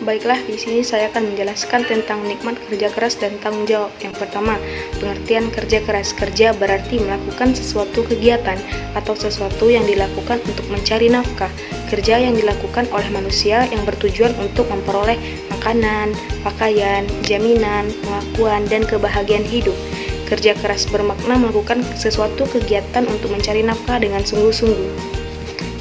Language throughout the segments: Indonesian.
Baiklah, di sini saya akan menjelaskan tentang nikmat kerja keras dan tanggung jawab. Yang pertama, pengertian kerja keras. Kerja berarti melakukan sesuatu kegiatan atau sesuatu yang dilakukan untuk mencari nafkah. Kerja yang dilakukan oleh manusia yang bertujuan untuk memperoleh makanan, pakaian, jaminan, pengakuan, dan kebahagiaan hidup. Kerja keras bermakna melakukan sesuatu kegiatan untuk mencari nafkah dengan sungguh-sungguh.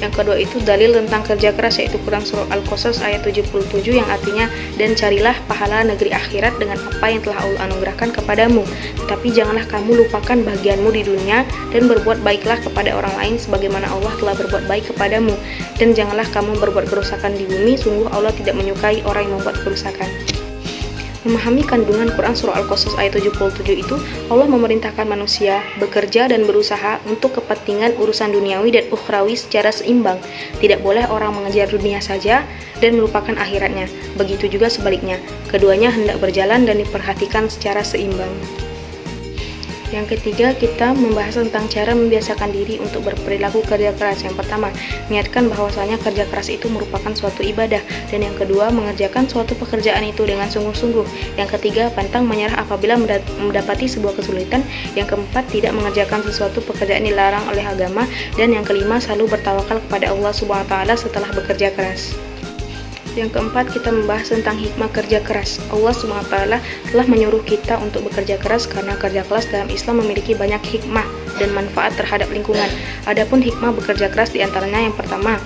Yang kedua itu dalil tentang kerja keras, yaitu Quran Surah Al-Qasas ayat 77 yang artinya, dan carilah pahala negeri akhirat dengan apa yang telah Allah anugerahkan kepadamu. Tetapi janganlah kamu lupakan bagianmu di dunia dan berbuat baiklah kepada orang lain sebagaimana Allah telah berbuat baik kepadamu. Dan janganlah kamu berbuat kerusakan di bumi, sungguh Allah tidak menyukai orang yang membuat kerusakan. Memahami kandungan Quran Surah Al-Qasas ayat 77 itu, Allah memerintahkan manusia bekerja dan berusaha untuk kepentingan urusan duniawi dan ukhrawi secara seimbang. Tidak boleh orang mengejar dunia saja dan melupakan akhiratnya. Begitu juga sebaliknya, keduanya hendak berjalan dan diperhatikan secara seimbang. Yang ketiga, kita membahas tentang cara membiasakan diri untuk berperilaku kerja keras. Yang pertama, niatkan bahwasanya kerja keras itu merupakan suatu ibadah. Dan yang kedua, mengerjakan suatu pekerjaan itu dengan sungguh-sungguh. Yang ketiga, pantang menyerah apabila mendapati sebuah kesulitan. Yang keempat, tidak mengerjakan sesuatu pekerjaan dilarang oleh agama. Dan yang kelima, selalu bertawakal kepada Allah Subhanahu wa Ta'ala setelah bekerja keras. Yang keempat, kita membahas tentang hikmah kerja keras. Allah SWT telah menyuruh kita untuk bekerja keras karena kerja keras dalam Islam memiliki banyak hikmah dan manfaat terhadap lingkungan. Adapun hikmah bekerja keras diantaranya yang pertama,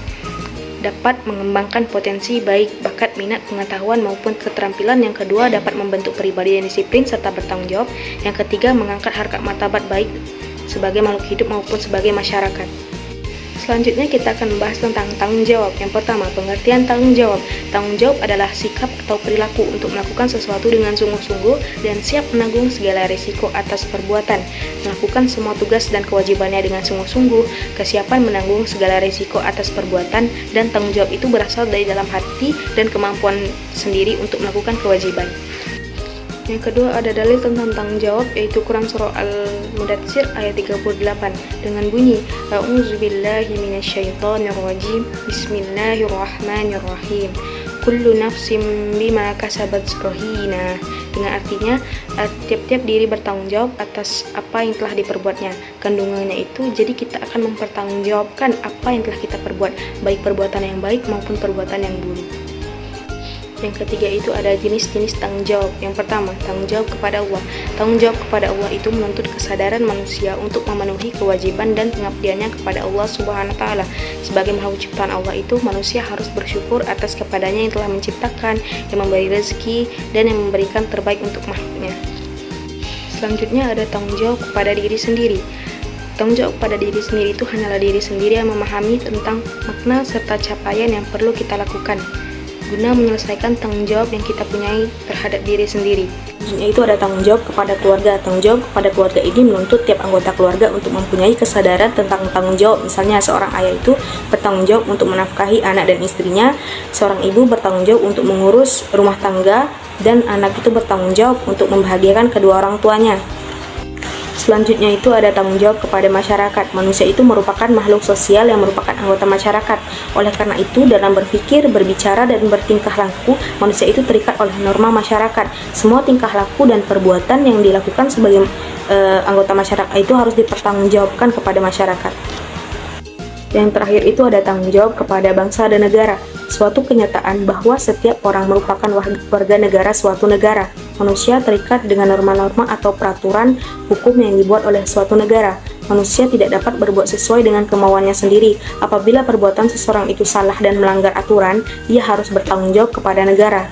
dapat mengembangkan potensi baik bakat, minat, pengetahuan maupun keterampilan. Yang kedua, dapat membentuk pribadi yang disiplin serta bertanggung jawab. Yang ketiga, mengangkat harkat martabat baik sebagai makhluk hidup maupun sebagai masyarakat. Selanjutnya kita akan membahas tentang tanggung jawab. Yang pertama, pengertian tanggung jawab. Tanggung jawab adalah sikap atau perilaku untuk melakukan sesuatu dengan sungguh-sungguh dan siap menanggung segala risiko atas perbuatan. Melakukan semua tugas dan kewajibannya dengan sungguh-sungguh, kesiapan menanggung segala risiko atas perbuatan, dan tanggung jawab itu berasal dari dalam hati dan kemampuan sendiri untuk melakukan kewajiban. Yang kedua, ada dalil tentang tanggung jawab, yaitu Quran Surah Al-Mudaththir ayat 38 dengan bunyi, A'udzubillahi minasyaitonirrajim, Bismillahirrahmanirrahim, Kullu nafsim bima kasabat rahina. Dengan artinya, tiap-tiap diri bertanggung jawab atas apa yang telah diperbuatnya. Kandungannya itu, jadi kita akan mempertanggungjawabkan apa yang telah kita perbuat, baik perbuatan yang baik maupun perbuatan yang buruk. Yang ketiga itu ada jenis-jenis tanggung jawab. Yang pertama, tanggung jawab kepada Allah. Tanggung jawab kepada Allah itu menuntut kesadaran manusia untuk memenuhi kewajiban dan pengabdiannya kepada Allah Subhanahu wa Ta'ala. Sebagai makhluk ciptaan Allah itu, manusia harus bersyukur atas kepadanya yang telah menciptakan, yang memberi rezeki, dan yang memberikan terbaik untuk makhluknya. Selanjutnya ada tanggung jawab kepada diri sendiri. Tanggung jawab pada diri sendiri itu hanyalah diri sendiri yang memahami tentang makna serta capaian yang perlu kita lakukan guna menyelesaikan tanggung jawab yang kita punyai terhadap diri sendiri. Itu ada tanggung jawab kepada keluarga. Tanggung jawab kepada keluarga ini menuntut tiap anggota keluarga untuk mempunyai kesadaran tentang tanggung jawab. Misalnya seorang ayah itu bertanggung jawab untuk menafkahi anak dan istrinya, seorang ibu bertanggung jawab untuk mengurus rumah tangga, dan anak itu bertanggung jawab untuk membahagiakan kedua orang tuanya. Selanjutnya itu ada tanggung jawab kepada masyarakat. Manusia itu merupakan makhluk sosial yang merupakan anggota masyarakat. Oleh karena itu, dalam berpikir, berbicara, dan bertingkah laku, manusia itu terikat oleh norma masyarakat. Semua tingkah laku dan perbuatan yang dilakukan sebagai anggota masyarakat itu harus dipertanggungjawabkan kepada masyarakat. Yang terakhir itu ada tanggung jawab kepada bangsa dan negara. Suatu kenyataan bahwa setiap orang merupakan warga negara suatu negara. Manusia terikat dengan norma-norma atau peraturan hukum yang dibuat oleh suatu negara. Manusia tidak dapat berbuat sesuai dengan kemauannya sendiri. Apabila perbuatan seseorang itu salah dan melanggar aturan, dia harus bertanggung jawab kepada negara.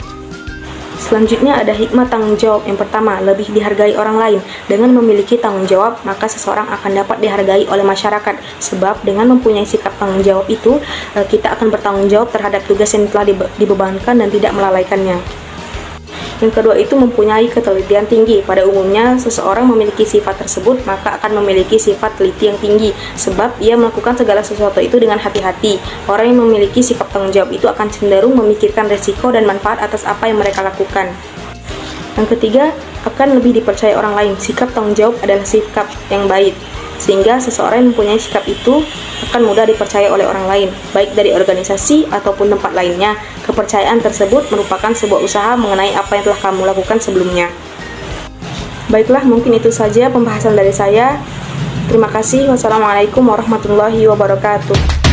Selanjutnya ada hikmah tanggung jawab. Yang pertama, lebih dihargai orang lain. Dengan memiliki tanggung jawab, maka seseorang akan dapat dihargai oleh masyarakat. Sebab dengan mempunyai sikap tanggung jawab itu, kita akan bertanggung jawab terhadap tugas yang telah dibebankan dan tidak melalaikannya. Yang kedua itu mempunyai ketelitian tinggi. Pada umumnya, seseorang memiliki sifat tersebut, maka akan memiliki sifat teliti yang tinggi, sebab ia melakukan segala sesuatu itu dengan hati-hati. Orang yang memiliki sikap tanggung jawab itu akan cenderung memikirkan resiko dan manfaat atas apa yang mereka lakukan. Yang ketiga, akan lebih dipercaya orang lain. Sikap tanggung jawab adalah sikap yang baik. sehingga seseorang yang mempunyai sikap itu akan mudah dipercaya oleh orang lain, baik dari organisasi ataupun tempat lainnya. Kepercayaan tersebut merupakan sebuah usaha mengenai apa yang telah kamu lakukan sebelumnya. Baiklah, mungkin itu saja pembahasan dari saya. Terima kasih. Wassalamualaikum warahmatullahi wabarakatuh.